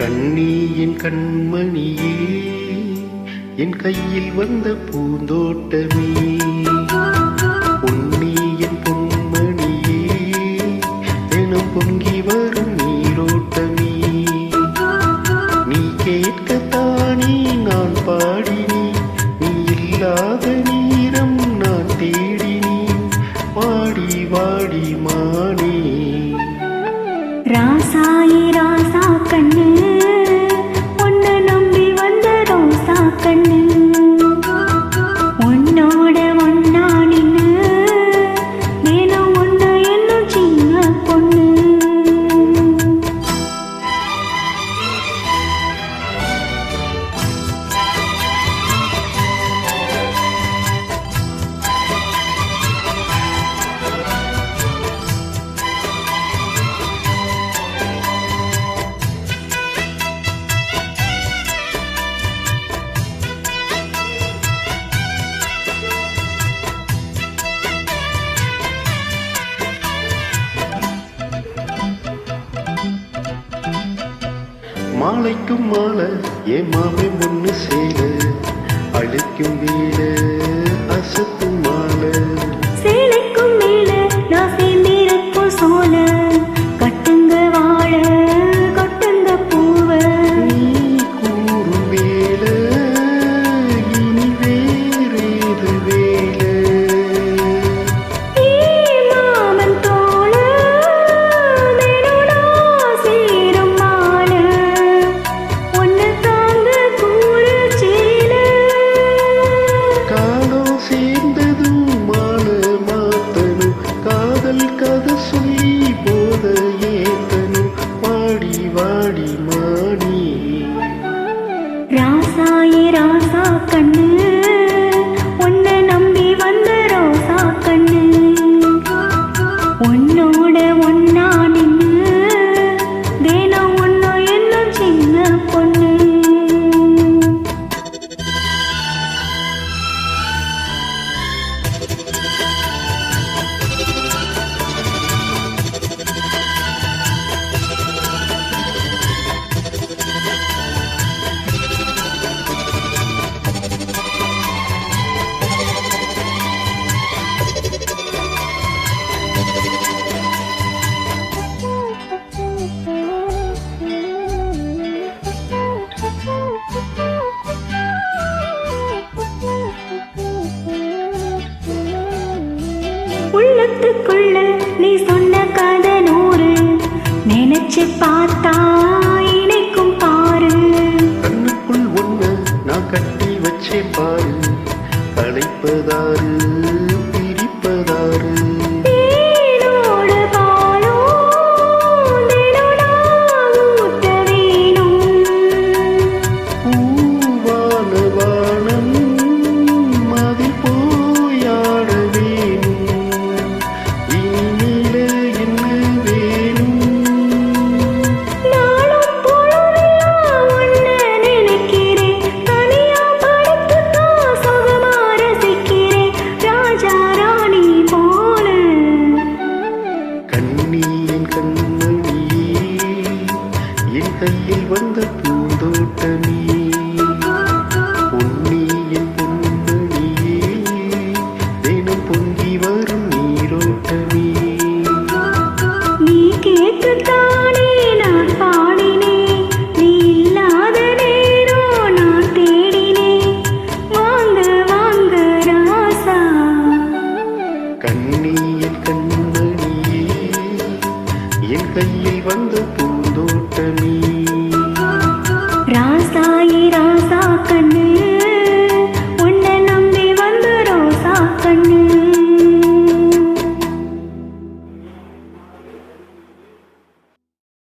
கண்ணி என் கண்மணியே, என் கையில் வந்த பூந்தோட்டமே, பொன்னி என் பொன்மணியே, தினம் பொங்கி வரும் நீரோட்டமே, நீ கேட்கத்தானே நான் பாடினேன், நீ இல்லாத நேரம் நான் தேடினேன், வாடி வாடி மானே. ராசாயி ராசா கண்ணு, உன்னை நம்பி வந்த ரோசா கண்ணு, உன்னோட ஒன்னா நின்னு தினம் ஒன்னு என்னும் சின்ன பொண்ணு. மாலைக்கும் மாலை என் மாமை முன்னு சேல, அழைக்கும் வீட அசத்தும் மாலை, சேலைக்கும் மேல நான் சேர்ந்திருக்கும் சோல, கட்டுங்க வாழ கொட்டுங்க பூவ, நீ கூறும் வேல இனி வேறேது வேல, மாமன் தோள தினம் நான் சேரும் மால, ஒன்னு தாங்க கூறு சேல, காலம் சேர்ந்ததும் மாலை மாத்தனும், காதல் கதை சொல்லி போத ஏத்தனும், வாடி வாடி மாடி. ராசாயி ராசா கண்ணு, உன்னை நம்பி வந்த ரோசா கண்ணு, உன்னோட ஒன்னா நின்னு தினம் ஒன்னு என்னும் சின்ன பொண்ணு. உள்ளத்துக்குள்ள நீ சொன்ன கதை நூறு, நினைச்சு பார்த்தா இணைக்கும் பாரு, கண்ணுக்குள் ஒண்ணு நான் கட்டி வச்சே பாரு, களைப்பதாரு பிரிப்பதாரு, தேனோட பாலும் தினம் நான் ஊட்ட வேணும், பூவான வானம் மதில் போயாட வேணும், இனிமேல என்ன வேணும், நாளும் பொழுதெல்லாம் உன்னை நினைக்கிறேன், தனியா படுத்துத்தான் சுகமா ரசிக்கிறேன், ராஜா ராணி போல. கண்ணி என் கண்மணியே, என் கையில் வந்த பூந்தோட்டமே.